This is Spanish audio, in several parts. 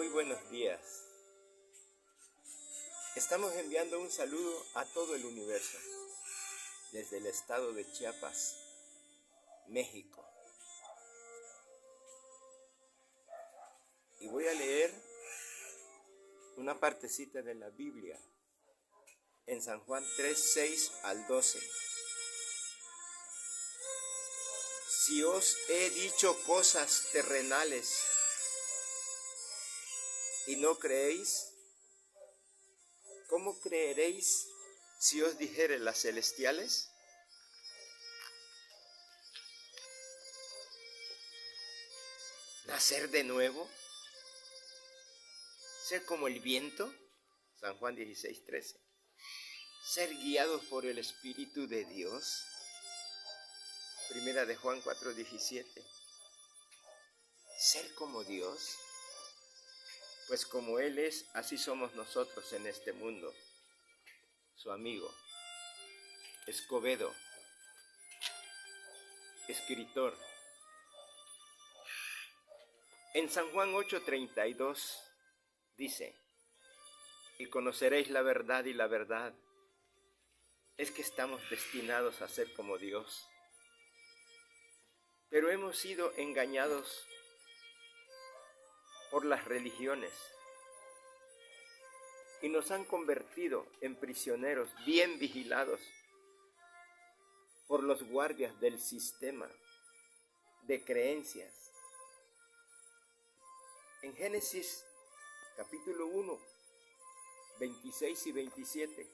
Muy buenos días. Estamos enviando un saludo a todo el universo, desde el estado de Chiapas, México. Y voy a leer una partecita de la Biblia en San Juan 3, 6 al 12. Si os he dicho cosas terrenales y no creéis, ¿cómo creeréis si os dijere las celestiales? ¿Nacer de nuevo? ¿Ser como el viento? San Juan 16, 13. ¿Ser guiados por el Espíritu de Dios? Primera de Juan 4, 17. ¿Ser como Dios? Pues como Él es, así somos nosotros en este mundo. Su amigo, Escobedo, escritor. En San Juan 8:32 dice: y conoceréis la verdad, y la verdad es que estamos destinados a ser como Dios. Pero hemos sido engañados por las religiones y nos han convertido en prisioneros bien vigilados por los guardias del sistema de creencias. En Génesis capítulo 1, 26 y 27,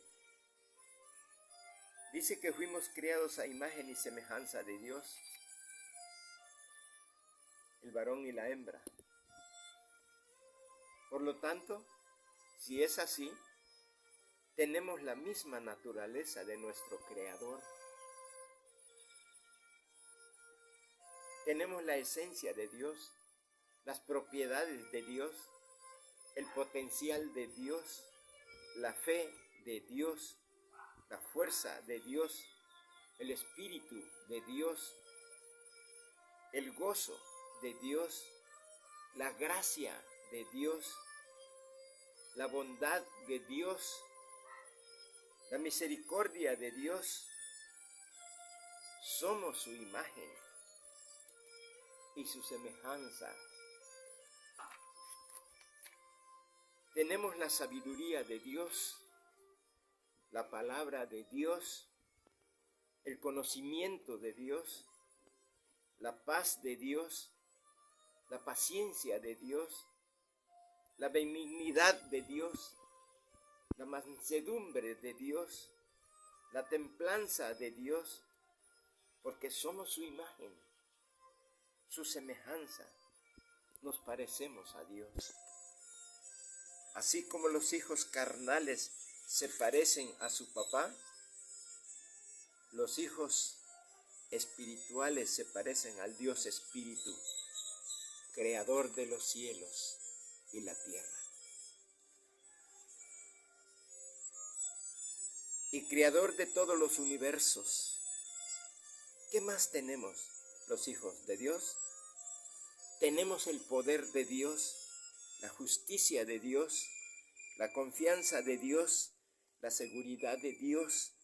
dice que fuimos creados a imagen y semejanza de Dios, el varón y la hembra. Por lo tanto, si es así, tenemos la misma naturaleza de nuestro Creador. Tenemos la esencia de Dios, las propiedades de Dios, el potencial de Dios, la fe de Dios, la fuerza de Dios, el espíritu de Dios, el gozo de Dios, la gracia de Dios, la bondad de Dios, la misericordia de Dios. Somos su imagen y su semejanza. Tenemos la sabiduría de Dios, la palabra de Dios, el conocimiento de Dios, la paz de Dios, la paciencia de Dios, la benignidad de Dios, la mansedumbre de Dios, la templanza de Dios, porque somos su imagen, su semejanza, nos parecemos a Dios. Así como los hijos carnales se parecen a su papá, los hijos espirituales se parecen al Dios Espíritu, creador de los cielos y la tierra. Y creador de todos los universos. ¿Qué más tenemos los hijos de Dios? Tenemos el poder de Dios, la justicia de Dios, la confianza de Dios, la seguridad de Dios,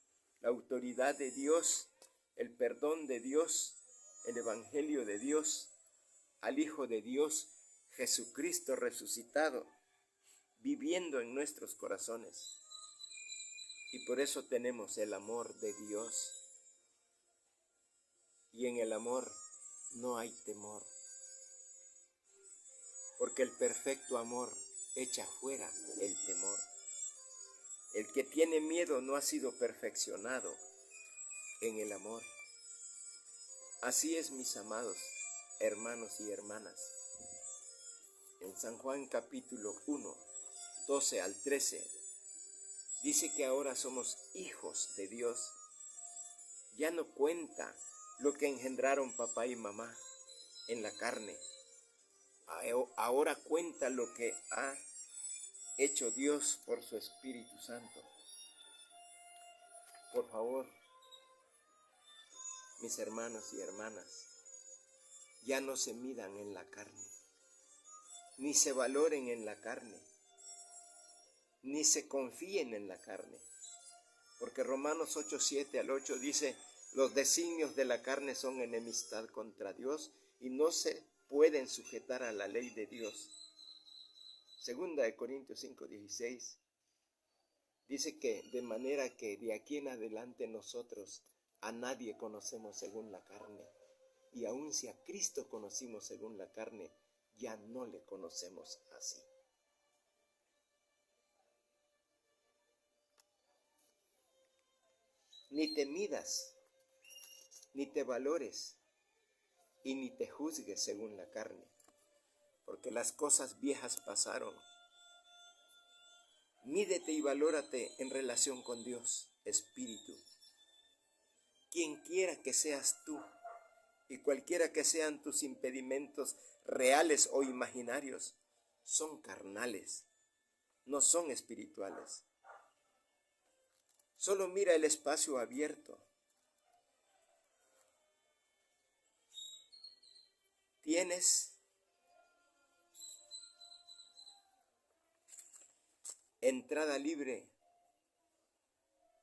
la autoridad de Dios, el perdón de Dios, el evangelio de Dios, al Hijo de Dios, Jesucristo resucitado, viviendo en nuestros corazones. Y por eso tenemos el amor de Dios. Y en el amor no hay temor, porque el perfecto amor echa fuera el temor. El que tiene miedo no ha sido perfeccionado en el amor. Así es, mis amados hermanos y hermanas. En San Juan capítulo 1, 12 al 13, dice que ahora somos hijos de Dios. Ya no cuenta lo que engendraron papá y mamá en la carne. Ahora cuenta lo que ha hecho Dios por su Espíritu Santo. Por favor, mis hermanos y hermanas, ya no se midan en la carne. ni se valoren en la carne, ni se confíen en la carne. Porque Romanos 8, 7 al 8 dice, los designios de la carne son enemistad contra Dios y no se pueden sujetar a la ley de Dios. Segunda de Corintios 5, 16 dice que de manera que de aquí en adelante nosotros a nadie conocemos según la carne. Y aun si a Cristo conocimos según la carne, ya no le conocemos así. Ni te midas, ni te valores, y ni te juzgues según la carne, porque las cosas viejas pasaron. Mídete y valórate en relación con Dios, Espíritu. Quien quiera que seas tú, y cualquiera que sean tus impedimentos reales o imaginarios, son carnales, no son espirituales. Solo mira el espacio abierto. Tienes entrada libre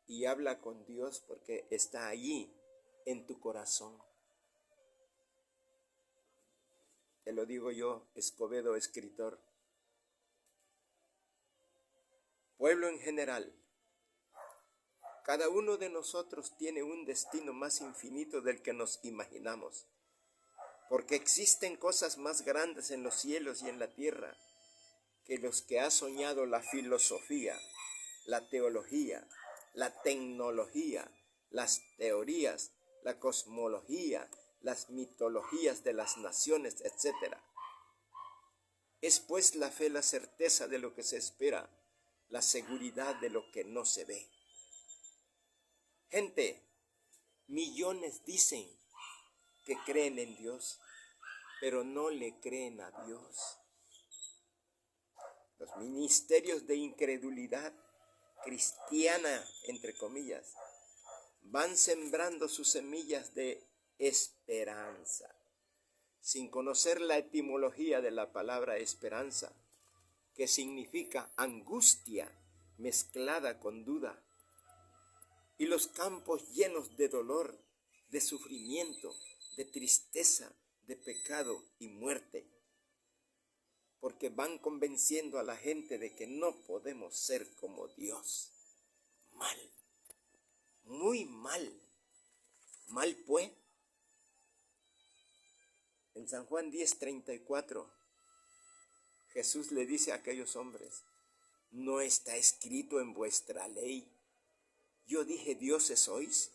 y habla con Dios porque está allí en tu corazón. Te lo digo yo, Escobedo, escritor. Pueblo en general, cada uno de nosotros tiene un destino más infinito del que nos imaginamos, porque existen cosas más grandes en los cielos y en la tierra que los que ha soñado la filosofía, la teología, la tecnología, las teorías, la cosmología, las mitologías de las naciones, etc. Es pues la fe la certeza de lo que se espera, la seguridad de lo que no se ve. Gente, millones dicen que creen en Dios, pero no le creen a Dios. Los ministerios de incredulidad cristiana, entre comillas, van sembrando sus semillas de esperanza, sin conocer la etimología de la palabra esperanza, que significa angustia mezclada con duda, y los campos llenos de dolor, de sufrimiento, de tristeza, de pecado y muerte, porque van convenciendo a la gente de que no podemos ser como Dios. Mal, muy mal, mal pues. En San Juan 10:34, Jesús le dice a aquellos hombres, ¿no está escrito en vuestra ley? Yo dije, dioses sois.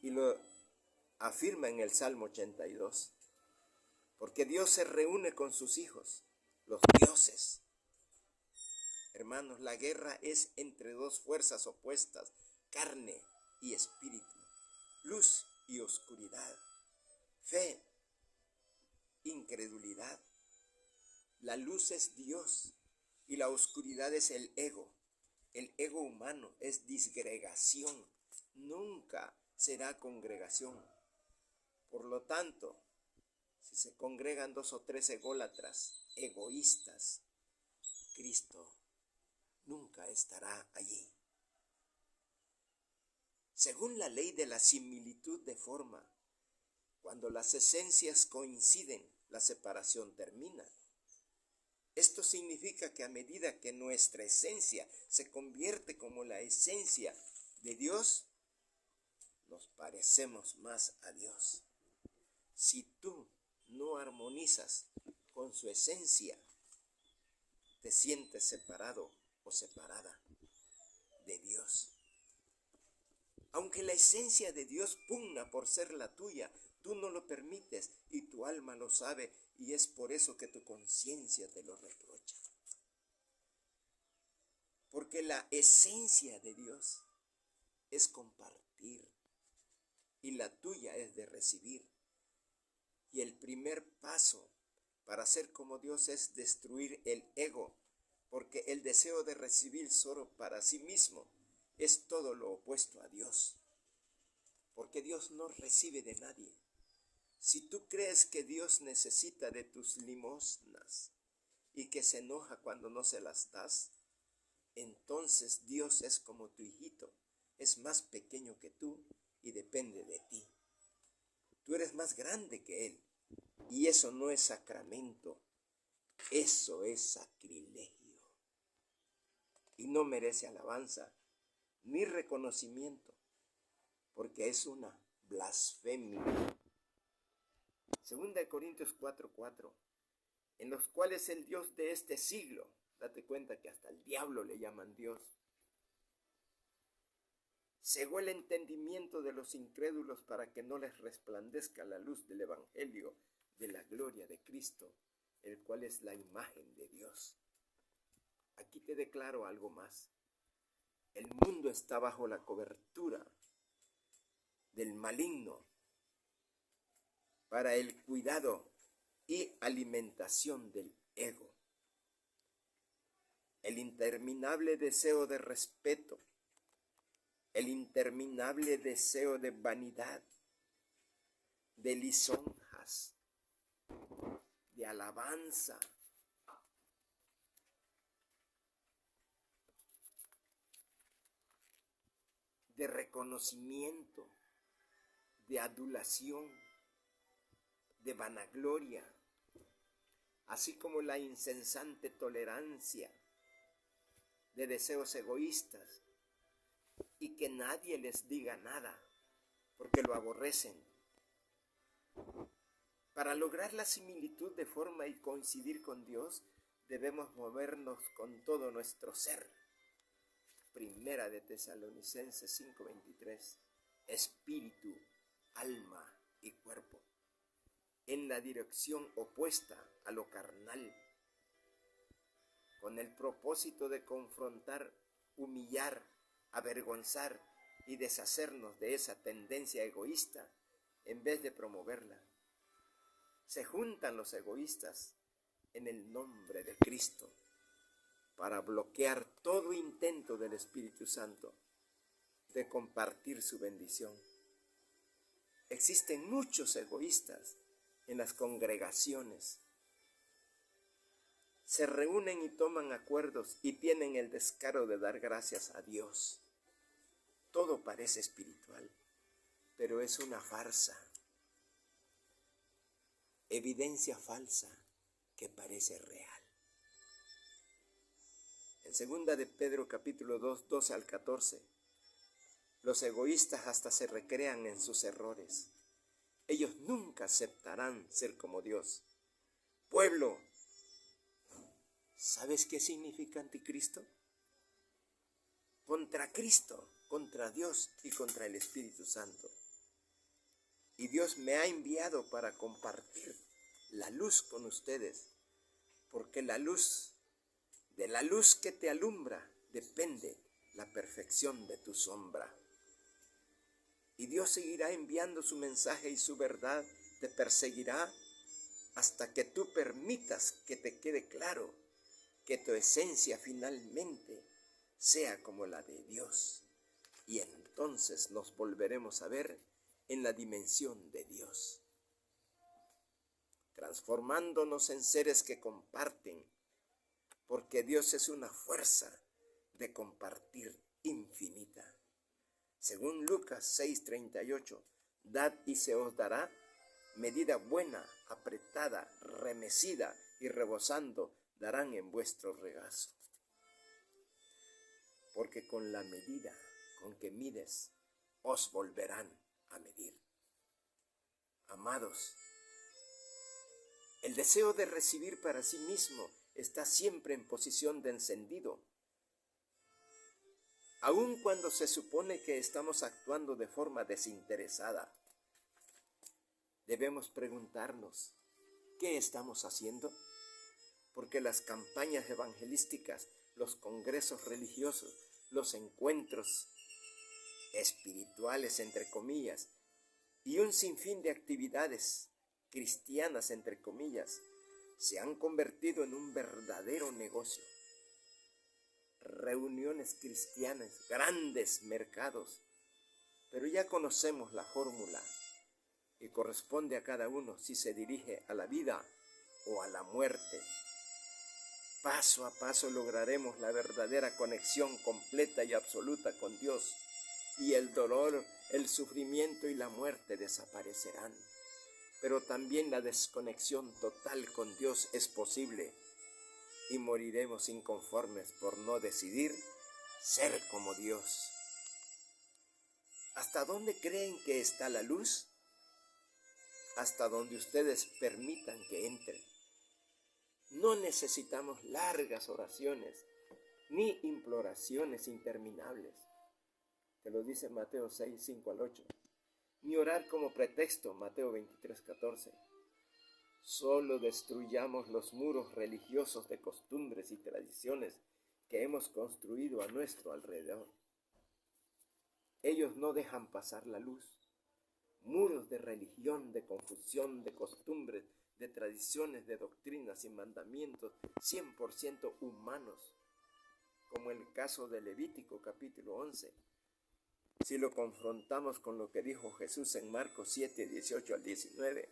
Y lo afirma en el Salmo 82. Porque Dios se reúne con sus hijos, los dioses. Hermanos, la guerra es entre dos fuerzas opuestas, carne y espíritu, luz y oscuridad, fe, incredulidad. La luz es Dios y la oscuridad es el ego. El ego humano es disgregación, nunca será congregación. Por lo tanto, si se congregan 2 o 3 ególatras, egoístas, Cristo nunca estará allí. Según la ley de la similitud de forma, cuando las esencias coinciden, la separación termina. Esto significa que a medida que nuestra esencia se convierte como la esencia de Dios, nos parecemos más a Dios. Si tú no armonizas con su esencia, te sientes separado o separada de Dios. Aunque la esencia de Dios pugna por ser la tuya, tú no lo permites y tu alma lo sabe, y es por eso que tu conciencia te lo reprocha. Porque la esencia de Dios es compartir y la tuya es de recibir. Y el primer paso para ser como Dios es destruir el ego, porque el deseo de recibir solo para sí mismo es todo lo opuesto a Dios. Porque Dios no recibe de nadie, Si tú crees que Dios necesita de tus limosnas y que se enoja cuando no se las das, entonces Dios es como tu hijito, es más pequeño que tú y depende de ti. Tú eres más grande que Él y eso no es sacramento, eso es sacrilegio. Y no merece alabanza ni reconocimiento, porque es una blasfemia. Segunda de Corintios 4:4, en los cuales el Dios de este siglo, date cuenta que hasta el diablo le llaman Dios, cegó el entendimiento de los incrédulos para que no les resplandezca la luz del evangelio de la gloria de Cristo, el cual es la imagen de Dios. Aquí te declaro algo más. El mundo está bajo la cobertura del maligno para el cuidado y alimentación del ego. El interminable deseo de respeto, el interminable deseo de vanidad, de lisonjas, de alabanza, de reconocimiento, de adulación, de vanagloria, así como la insensante tolerancia de deseos egoístas y que nadie les diga nada porque lo aborrecen. Para lograr la similitud de forma y coincidir con Dios, debemos movernos con todo nuestro ser. Primera de Tesalonicenses 5:23, espíritu, alma y cuerpo, en la dirección opuesta a lo carnal, con el propósito de confrontar, humillar, avergonzar y deshacernos de esa tendencia egoísta en vez de promoverla. Se juntan los egoístas en el nombre de Cristo para bloquear todo intento del Espíritu Santo de compartir su bendición. Existen muchos egoístas en las congregaciones. Se reúnen y toman acuerdos y tienen el descaro de dar gracias a Dios. Todo parece espiritual, pero es una farsa. Evidencia falsa que parece real. En segunda de Pedro capítulo 2, 12 al 14, los egoístas hasta se recrean en sus errores. Ellos nunca aceptarán ser como Dios. Pueblo, ¿sabes qué significa anticristo? Contra Cristo, contra Dios y contra el Espíritu Santo. Y Dios me ha enviado para compartir la luz con ustedes, porque de la luz que te alumbra depende la perfección de tu sombra. Y Dios seguirá enviando su mensaje y su verdad te perseguirá hasta que tú permitas que te quede claro que tu esencia finalmente sea como la de Dios. Y entonces nos volveremos a ver en la dimensión de Dios, transformándonos en seres que comparten, porque Dios es una fuerza de compartir infinita. Según Lucas 6:38, dad y se os dará, medida buena, apretada, remecida y rebosando, darán en vuestro regazo. Porque con la medida con que mides, os volverán a medir. Amados, el deseo de recibir para sí mismo está siempre en posición de encendido. Aun cuando se supone que estamos actuando de forma desinteresada, debemos preguntarnos, ¿qué estamos haciendo? Porque las campañas evangelísticas, los congresos religiosos, los encuentros espirituales, entre comillas, y un sinfín de actividades cristianas, entre comillas, se han convertido en un verdadero negocio. Reuniones cristianas, grandes mercados, pero ya conocemos la fórmula. y corresponde a cada uno si se dirige a la vida o a la muerte. Paso a paso lograremos la verdadera conexión completa y absoluta con Dios, y el dolor, el sufrimiento y la muerte desaparecerán. Pero también la desconexión total con Dios es posible, y moriremos inconformes por no decidir ser como Dios. ¿Hasta dónde creen que está la luz? Hasta donde ustedes permitan que entre. No necesitamos largas oraciones ni imploraciones interminables. Te lo dice Mateo 6, 5 al 8. Ni orar como pretexto, Mateo 23, 14. Solo destruyamos los muros religiosos de costumbres y tradiciones que hemos construido a nuestro alrededor. Ellos no dejan pasar la luz. Muros de religión, de confusión, de costumbres, de tradiciones, de doctrinas y mandamientos 100% humanos, como el caso de Levítico capítulo 11. Si lo confrontamos con lo que dijo Jesús en Marcos 7, 18 al 19,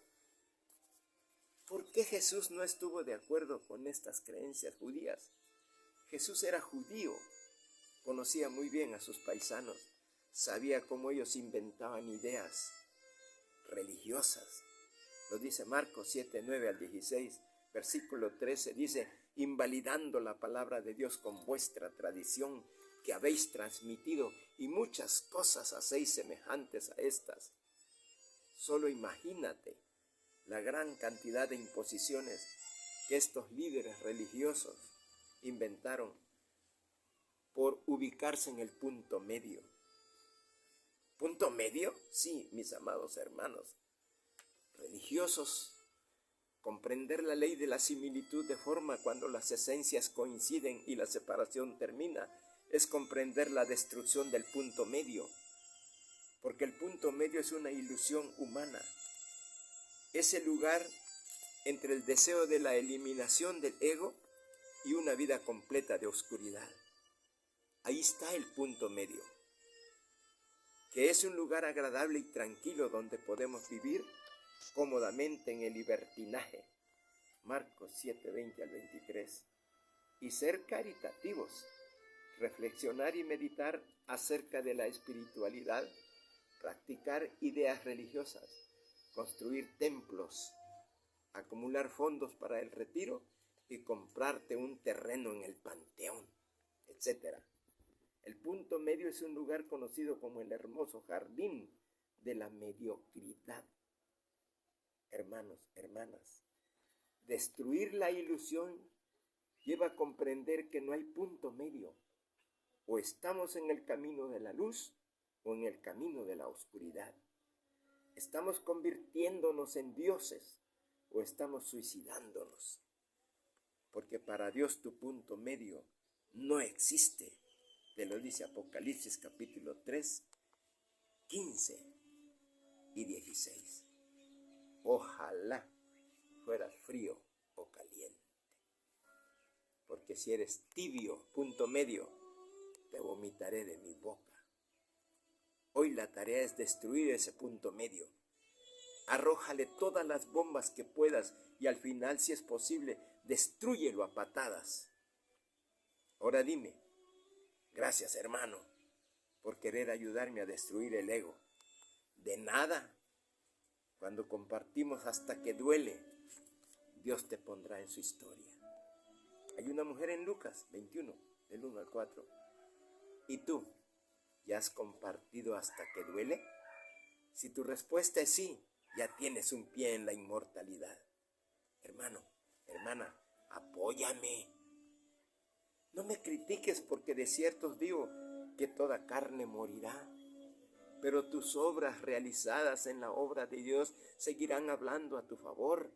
¿por qué Jesús no estuvo de acuerdo con estas creencias judías? Jesús era judío, conocía muy bien a sus paisanos, sabía cómo ellos inventaban ideas religiosas. Lo dice Marcos 7, 9 al 16, versículo 13, dice: invalidando la palabra de Dios con vuestra tradición que habéis transmitido, y muchas cosas hacéis semejantes a estas. Solo imagínate la gran cantidad de imposiciones que estos líderes religiosos inventaron por ubicarse en el punto medio. ¿Punto medio? Sí, mis amados hermanos religiosos. Comprender la ley de la similitud de forma cuando las esencias coinciden y la separación termina, es comprender la destrucción del punto medio, porque el punto medio es una ilusión humana. Es el lugar entre el deseo de la eliminación del ego y una vida completa de oscuridad. Ahí está el punto medio, que es un lugar agradable y tranquilo donde podemos vivir cómodamente en el libertinaje, Marcos 7, 20 al 23, y ser caritativos, reflexionar y meditar acerca de la espiritualidad, practicar ideas religiosas, construir templos, acumular fondos para el retiro y comprarte un terreno en el panteón, etc. El punto medio es un lugar conocido como el hermoso jardín de la mediocridad. Hermanos, hermanas, destruir la ilusión lleva a comprender que no hay punto medio. O estamos en el camino de la luz o en el camino de la oscuridad. Estamos convirtiéndonos en dioses o estamos suicidándonos. Porque para Dios tu punto medio no existe. Te lo dice Apocalipsis capítulo 3, 15 y 16. Ojalá fueras frío o caliente, porque si eres tibio, punto medio, te vomitaré de mi boca. Hoy la tarea es destruir ese punto medio. Arrójale todas las bombas que puedas y al final, si es posible, destrúyelo a patadas. Ahora dime, gracias hermano, por querer ayudarme a destruir el ego. De nada. Cuando compartimos hasta que duele, Dios te pondrá en su historia. Hay una mujer en Lucas 21, del 1 al 4. ¿Y tú, ya has compartido hasta que duele? Si tu respuesta es sí, ya tienes un pie en la inmortalidad. Hermano, hermana, apóyame. No me critiques porque de cierto os digo que toda carne morirá. Pero tus obras realizadas en la obra de Dios seguirán hablando a tu favor.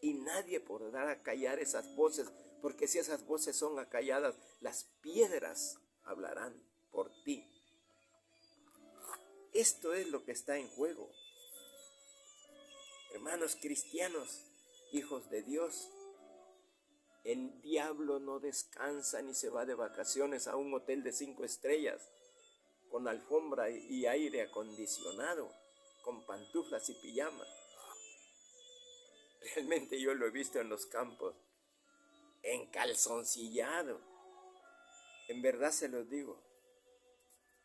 Y nadie podrá acallar esas voces, porque si esas voces son acalladas, las piedras hablarán por ti. Esto es lo que está en juego. Hermanos cristianos, hijos de Dios, el diablo no descansa ni se va de vacaciones a un hotel de 5 estrellas. Con alfombra y aire acondicionado, con pantuflas y pijama. Realmente yo lo he visto en los campos, en calzoncillado. En verdad se los digo,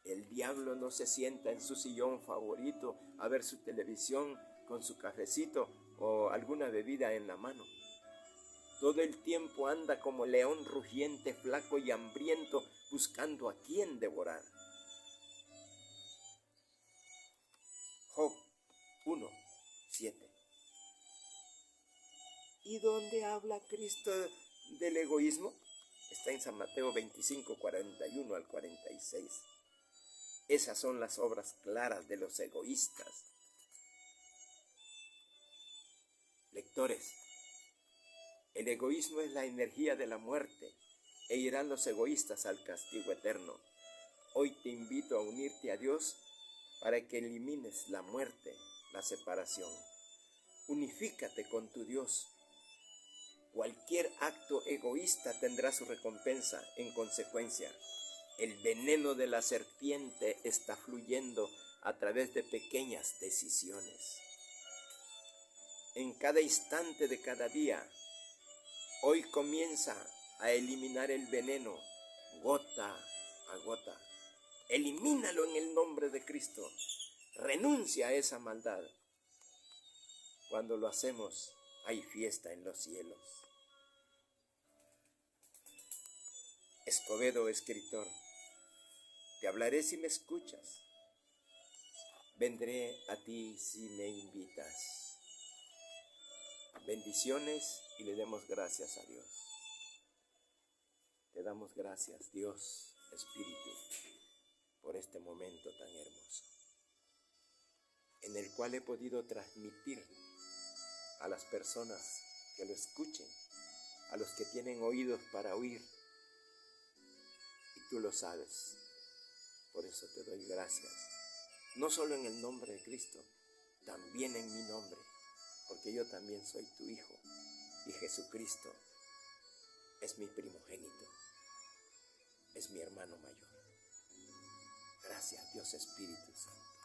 el diablo no se sienta en su sillón favorito a ver su televisión con su cafecito o alguna bebida en la mano. Todo el tiempo anda como león rugiente, flaco y hambriento, buscando a quién devorar. Job 1:7. ¿Y dónde habla Cristo del egoísmo? Está en San Mateo 25:41 al 46. Esas son las obras claras de los egoístas. Lectores, el egoísmo es la energía de la muerte e irán los egoístas al castigo eterno. Hoy te invito a unirte a Dios para que elimines la muerte, la separación. Unifícate con tu Dios. Cualquier acto egoísta tendrá su recompensa en consecuencia. El veneno de la serpiente está fluyendo a través de pequeñas decisiones. En cada instante de cada día, hoy comienza a eliminar el veneno gota a gota. Elimínalo en el nombre de Cristo. Renuncia a esa maldad. Cuando lo hacemos, hay fiesta en los cielos. Escobedo, escritor, te hablaré si me escuchas. Vendré a ti si me invitas. Bendiciones y le demos gracias a Dios. Te damos gracias, Dios, Espíritu, por este momento tan hermoso, en el cual he podido transmitir a las personas que lo escuchen, a los que tienen oídos para oír, y tú lo sabes. Por eso te doy gracias, no solo en el nombre de Cristo, también en mi nombre, porque yo también soy tu hijo, y Jesucristo es mi primogénito, es mi hermano mayor. Gracias, Dios Espíritu Santo.